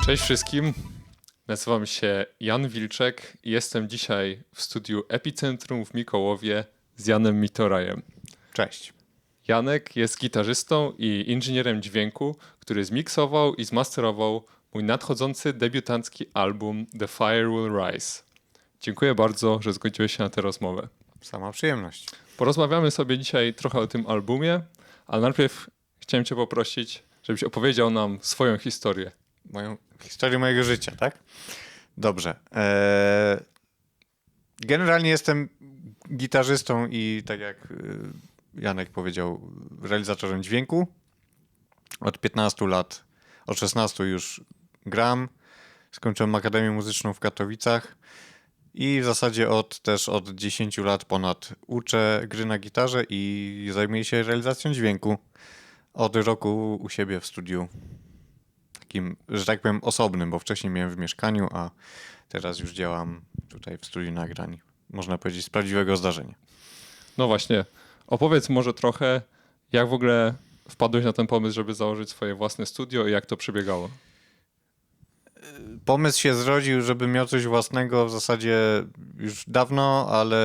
Cześć wszystkim, nazywam się Jan Wilczek i jestem dzisiaj w studiu Epicentrum w Mikołowie z Janem Mitorajem. Cześć. Janek jest gitarzystą i inżynierem dźwięku, który zmiksował i zmasterował mój nadchodzący debiutancki album The Fire Will Rise. Dziękuję bardzo, że zgodziłeś się na tę rozmowę. Sama przyjemność. Porozmawiamy sobie dzisiaj trochę o tym albumie, ale najpierw chciałem cię poprosić, żebyś opowiedział nam swoją historię. Historię mojego życia, tak? Dobrze. Generalnie jestem gitarzystą i tak jak Janek powiedział, realizatorem dźwięku. Od 15 lat, od 16 już gram. Skończyłem Akademię Muzyczną w Katowicach i w zasadzie od 10 lat ponad uczę gry na gitarze i zajmuję się realizacją dźwięku. Od roku u siebie w studiu. Takim, że tak powiem, osobnym, bo wcześniej miałem w mieszkaniu, a teraz już działam tutaj w studiu nagrań. Można powiedzieć z prawdziwego zdarzenia. No właśnie, opowiedz może trochę, jak w ogóle wpadłeś na ten pomysł, żeby założyć swoje własne studio i jak to przebiegało? Pomysł się zrodził, żebym miał coś własnego w zasadzie już dawno, ale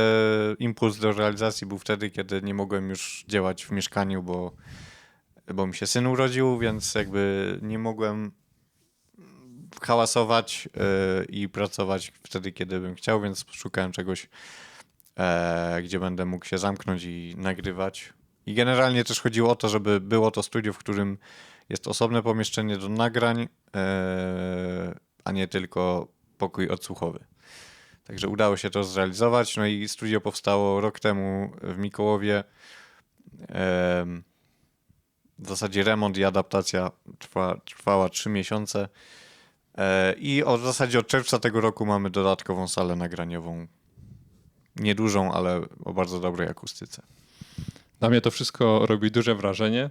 impuls do realizacji był wtedy, kiedy nie mogłem już działać w mieszkaniu, bo mi się syn urodził, więc jakby nie mogłem hałasować i pracować wtedy, kiedy bym chciał, więc szukałem czegoś, gdzie będę mógł się zamknąć i nagrywać. I generalnie też chodziło o to, żeby było to studio, w którym jest osobne pomieszczenie do nagrań, a nie tylko pokój odsłuchowy. Także udało się to zrealizować. No i studio powstało rok temu w Mikołowie. W zasadzie remont i adaptacja trwała 3 miesiące. I w zasadzie od czerwca tego roku mamy dodatkową salę nagraniową. Niedużą, ale o bardzo dobrej akustyce. Na mnie to wszystko robi duże wrażenie.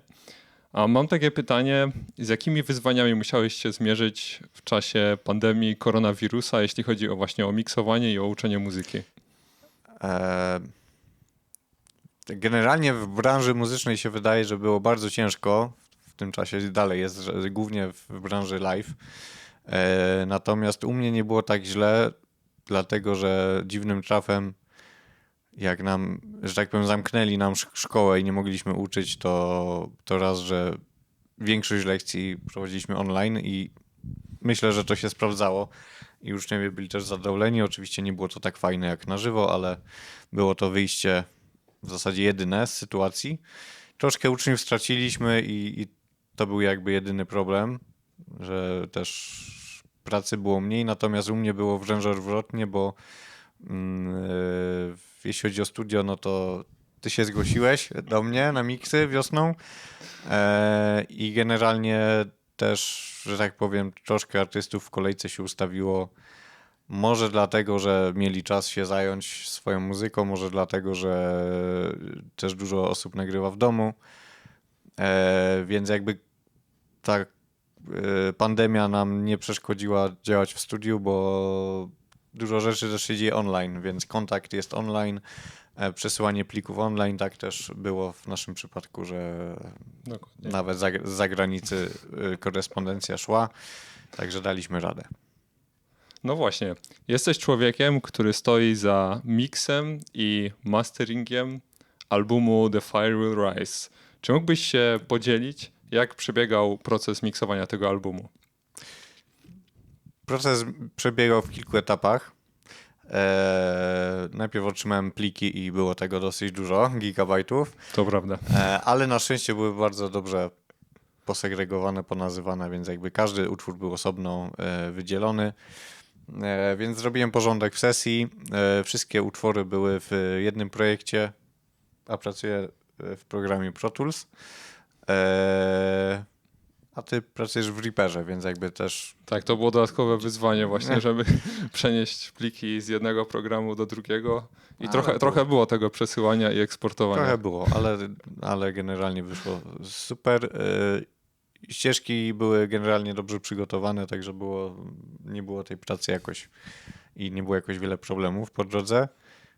A mam takie pytanie, z jakimi wyzwaniami musiałeś się zmierzyć w czasie pandemii koronawirusa, jeśli chodzi właśnie o miksowanie i o uczenie muzyki? Generalnie w branży muzycznej się wydaje, że było bardzo ciężko. W tym czasie dalej jest, że głównie w branży live. Natomiast u mnie nie było tak źle, dlatego że dziwnym trafem, jak nam, że tak powiem, zamknęli nam szkołę i nie mogliśmy uczyć, to raz, że większość lekcji prowadziliśmy online i myślę, że to się sprawdzało i uczniowie byli też zadowoleni. Oczywiście nie było to tak fajne jak na żywo, ale było to wyjście w zasadzie jedyne z sytuacji. Troszkę uczniów straciliśmy i to był jakby jedyny problem, że też pracy było mniej, natomiast u mnie było wręcz odwrotnie, bo jeśli chodzi o studio, no to ty się zgłosiłeś do mnie na miksy wiosną i generalnie też, że tak powiem, troszkę artystów w kolejce się ustawiło. Może dlatego, że mieli czas się zająć swoją muzyką, może dlatego, że też dużo osób nagrywa w domu, więc jakby ta pandemia nam nie przeszkodziła działać w studiu, bo dużo rzeczy też się dzieje online, więc kontakt jest online, przesyłanie plików online, tak też było w naszym przypadku, że Dokładnie. nawet z zagranicy korespondencja szła, także daliśmy radę. No właśnie, jesteś człowiekiem, który stoi za miksem i masteringiem albumu The Fire Will Rise. Czy mógłbyś się podzielić, jak przebiegał proces miksowania tego albumu? Proces przebiegał w kilku etapach. Najpierw otrzymałem pliki i było tego dosyć dużo, gigabajtów, To prawda. ale na szczęście były bardzo dobrze posegregowane, ponazywane, więc jakby każdy utwór był osobno wydzielony. Więc zrobiłem porządek w sesji. Wszystkie utwory były w jednym projekcie, a pracuję w programie Pro Tools. A ty pracujesz w Reaperze, więc jakby też... Tak, to było dodatkowe wyzwanie właśnie, żeby przenieść pliki z jednego programu do drugiego i trochę było tego przesyłania i eksportowania. Trochę było, ale generalnie wyszło super. Ścieżki były generalnie dobrze przygotowane, także nie było tej pracy jakoś i nie było jakoś wiele problemów po drodze.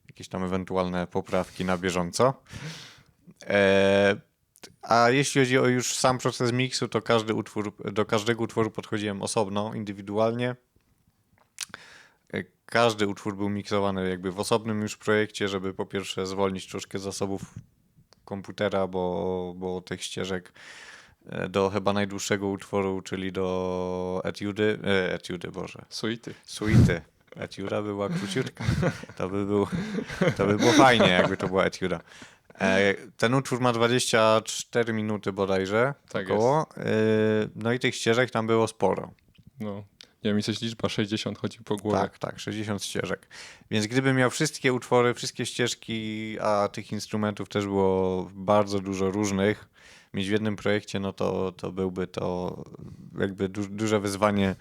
Jakieś tam ewentualne poprawki na bieżąco. A jeśli chodzi o już sam proces miksu, to do każdego utworu podchodziłem osobno, indywidualnie. Każdy utwór był miksowany jakby w osobnym już projekcie, żeby po pierwsze zwolnić troszkę zasobów komputera, bo tych ścieżek do chyba najdłuższego utworu, czyli do etiudy, Boże, suity. Etiuda była króciutka. To by było fajnie, jakby to była etiuda. Ten utwór ma 24 minuty bodajże, Tak około. No i tych ścieżek tam było sporo. No, nie wiem, mi coś liczba 60 chodzi po głowie. Tak, 60 ścieżek. Więc gdybym miał wszystkie utwory, wszystkie ścieżki, a tych instrumentów też było bardzo dużo różnych, mieć w jednym projekcie, no to byłby to jakby duże wyzwanie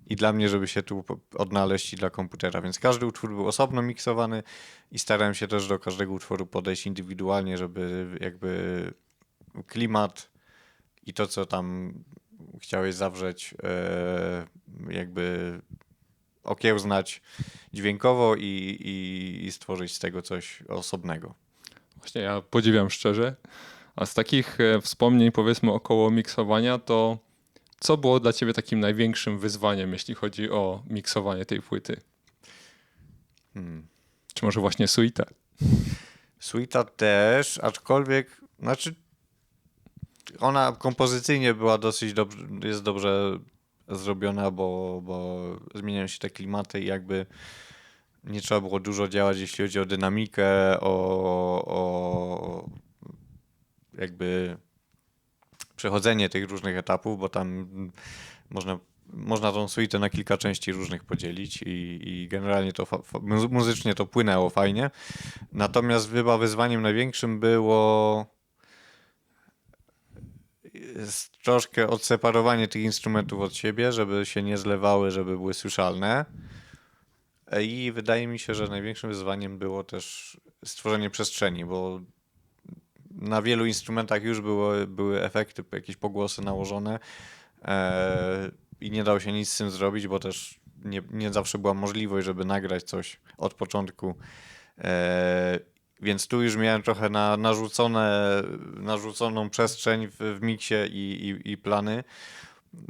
i dla mnie, żeby się tu odnaleźć, i dla komputera. Więc każdy utwór był osobno miksowany i starałem się też do każdego utworu podejść indywidualnie, żeby jakby klimat i to, co tam chciałeś zawrzeć, jakby okiełznać dźwiękowo i stworzyć z tego coś osobnego. Właśnie ja podziwiam szczerze. A z takich wspomnień, powiedzmy, około miksowania, to co było dla ciebie takim największym wyzwaniem, jeśli chodzi o miksowanie tej płyty? Czy może właśnie suite? Suita też, aczkolwiek, znaczy ona kompozycyjnie była dosyć dobrze, jest dobrze zrobiona, bo zmieniają się te klimaty i jakby nie trzeba było dużo działać, jeśli chodzi o dynamikę, o jakby przechodzenie tych różnych etapów, bo tam można tą suitę na kilka części różnych podzielić i generalnie to muzycznie to płynęło fajnie. Natomiast chyba wyzwaniem największym było troszkę odseparowanie tych instrumentów od siebie, żeby się nie zlewały, żeby były słyszalne. I wydaje mi się, że największym wyzwaniem było też stworzenie przestrzeni, bo na wielu instrumentach już były efekty, jakieś pogłosy nałożone i nie dało się nic z tym zrobić, bo też nie zawsze była możliwość, żeby nagrać coś od początku. Więc tu już miałem trochę narzuconą przestrzeń w miksie i plany,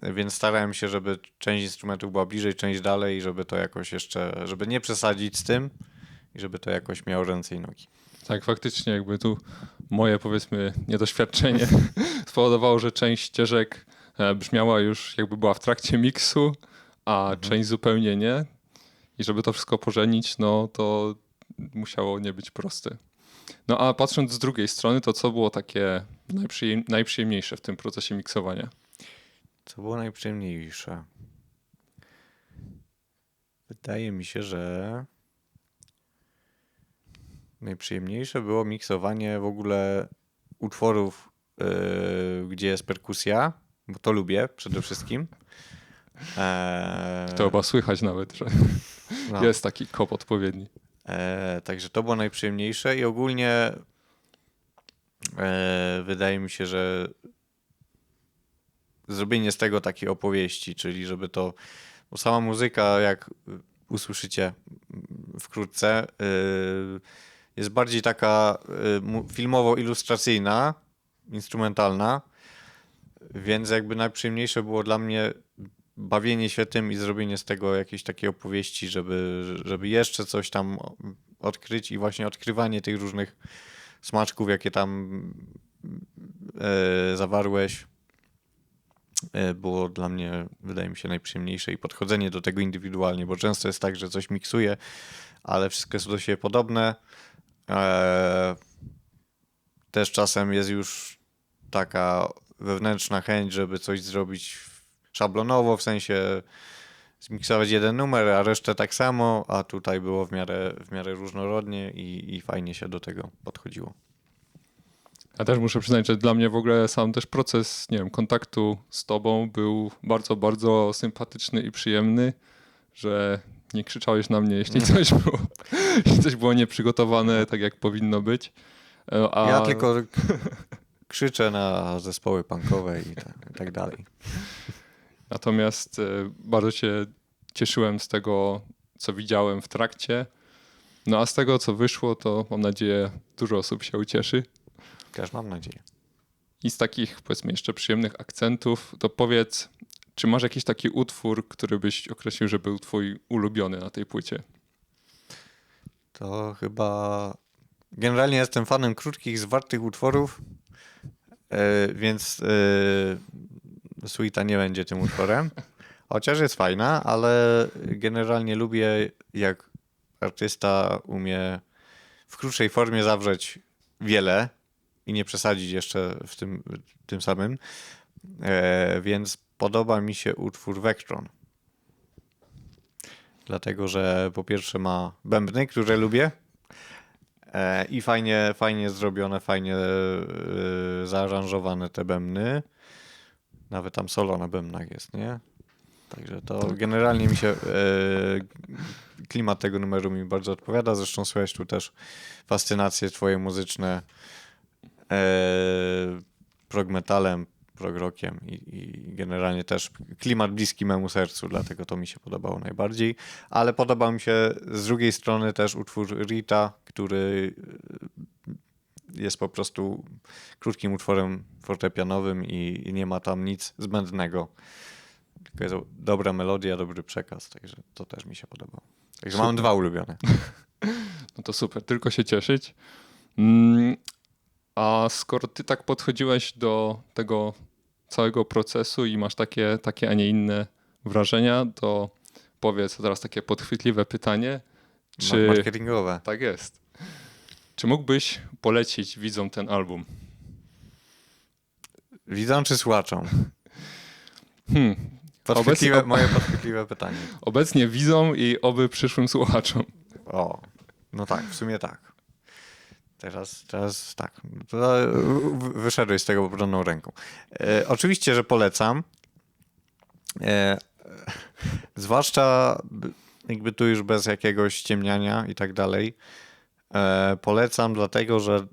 więc starałem się, żeby część instrumentów była bliżej, część dalej, żeby to jakoś jeszcze, żeby nie przesadzić z tym i żeby to jakoś miało ręce i nogi. Tak, faktycznie jakby tu moje, powiedzmy, niedoświadczenie spowodowało, że część ścieżek brzmiała już jakby była w trakcie miksu, a część zupełnie nie. I żeby to wszystko pożenić, no to musiało nie być proste. No a patrząc z drugiej strony, to co było takie najprzyjemniejsze w tym procesie miksowania? Co było najprzyjemniejsze? Wydaje mi się, że najprzyjemniejsze było miksowanie w ogóle utworów, gdzie jest perkusja, bo to lubię przede wszystkim. To chyba słychać nawet, że No. jest taki kop odpowiedni. Także to było najprzyjemniejsze i ogólnie wydaje mi się, że zrobienie z tego takiej opowieści, czyli żeby to, bo sama muzyka, jak usłyszycie wkrótce, jest bardziej taka filmowo-ilustracyjna, instrumentalna, więc jakby najprzyjemniejsze było dla mnie bawienie się tym i zrobienie z tego jakiejś takiej opowieści, żeby jeszcze coś tam odkryć i właśnie odkrywanie tych różnych smaczków, jakie tam zawarłeś, było dla mnie, wydaje mi się, najprzyjemniejsze i podchodzenie do tego indywidualnie, bo często jest tak, że coś miksuję, ale wszystko jest do siebie podobne. Też czasem jest już taka wewnętrzna chęć, żeby coś zrobić szablonowo, w sensie zmiksować jeden numer, a resztę tak samo, a tutaj było w miarę różnorodnie i fajnie się do tego podchodziło. Ja też muszę przyznać, że dla mnie w ogóle sam też proces, nie wiem, kontaktu z tobą był bardzo, bardzo sympatyczny i przyjemny, że nie krzyczałeś na mnie, jeśli coś było nieprzygotowane tak, jak powinno być. Ja tylko krzyczę na zespoły punkowe i tak dalej. Natomiast bardzo się cieszyłem z tego, co widziałem w trakcie. No a z tego, co wyszło, to mam nadzieję, dużo osób się ucieszy. Też mam nadzieję. I z takich, powiedzmy, jeszcze przyjemnych akcentów, to powiedz, czy masz jakiś taki utwór, który byś określił, że był twój ulubiony na tej płycie? To chyba... Generalnie jestem fanem krótkich, zwartych utworów, więc Suita nie będzie tym utworem. Chociaż jest fajna, ale generalnie lubię, jak artysta umie w krótszej formie zawrzeć wiele i nie przesadzić jeszcze w tym samym. Więc podoba mi się utwór Vectron. Dlatego, że po pierwsze ma bębny, które lubię, i fajnie zrobione, fajnie zaaranżowane te bębny. Nawet tam solo na bębnach jest, nie? Także to generalnie mi się klimat tego numeru mi bardzo odpowiada. Zresztą słychać tu też fascynacje twoje muzyczne prog metalem, prog rockiem i generalnie też klimat bliski memu sercu, dlatego to mi się podobało najbardziej. Ale podobał mi się z drugiej strony też utwór Rita, który jest po prostu krótkim utworem fortepianowym i nie ma tam nic zbędnego. Tylko jest dobra melodia, dobry przekaz, także to też mi się podobało. Także mam dwa ulubione. No to super, tylko się cieszyć. A skoro ty tak podchodziłeś do tego całego procesu i masz takie, a nie inne wrażenia, to powiedz teraz takie podchwytliwe pytanie. Czy Marketingowe. tak jest? Czy mógłbyś polecić widzom ten album? Widzą czy słuchaczom? Hmm. Moje podchwytliwe pytanie. Obecnie widzom i oby przyszłym słuchaczom. O, no tak, w sumie tak. Teraz tak. To wyszedłeś z tego obronną ręką. Oczywiście, że polecam. Zwłaszcza jakby tu już bez jakiegoś ściemniania i tak dalej. Polecam dlatego, że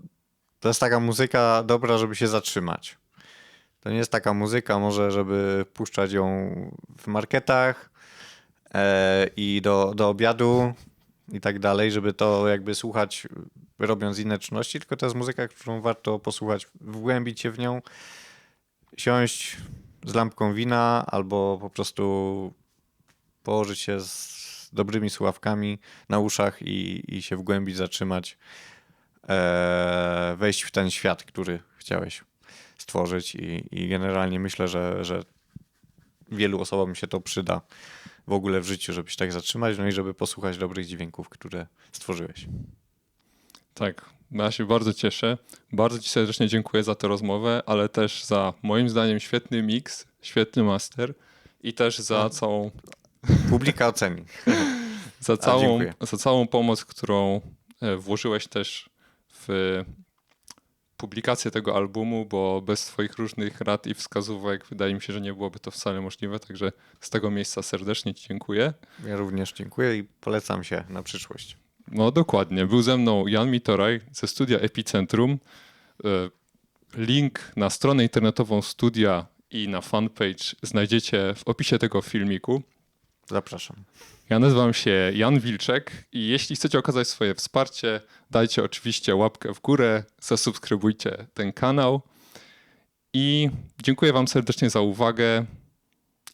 to jest taka muzyka dobra, żeby się zatrzymać. To nie jest taka muzyka może, żeby puszczać ją w marketach i do obiadu i tak dalej, żeby to jakby słuchać robiąc inne czynności, tylko to jest muzyka, którą warto posłuchać, wgłębić się w nią, siąść z lampką wina albo po prostu położyć się z dobrymi słuchawkami na uszach i się wgłębić, zatrzymać, wejść w ten świat, który chciałeś stworzyć i generalnie myślę, że wielu osobom się to przyda w ogóle w życiu, żeby się tak zatrzymać, no i żeby posłuchać dobrych dźwięków, które stworzyłeś. Tak, ja się bardzo cieszę. Bardzo ci serdecznie dziękuję za tę rozmowę, ale też za moim zdaniem świetny mix, świetny master i też za całą... Publika oceni. za całą pomoc, którą włożyłeś też w publikację tego albumu, bo bez twoich różnych rad i wskazówek wydaje mi się, że nie byłoby to wcale możliwe, także z tego miejsca serdecznie ci dziękuję. Ja również dziękuję i polecam się na przyszłość. No dokładnie. Był ze mną Jan Mitoraj ze studia Epicentrum. Link na stronę internetową studia i na fanpage znajdziecie w opisie tego filmiku. Zapraszam. Ja nazywam się Jan Wilczek i jeśli chcecie okazać swoje wsparcie, dajcie oczywiście łapkę w górę, zasubskrybujcie ten kanał i dziękuję wam serdecznie za uwagę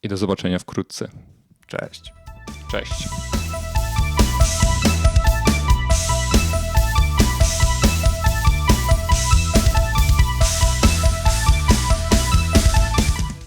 i do zobaczenia wkrótce. Cześć. Cześć.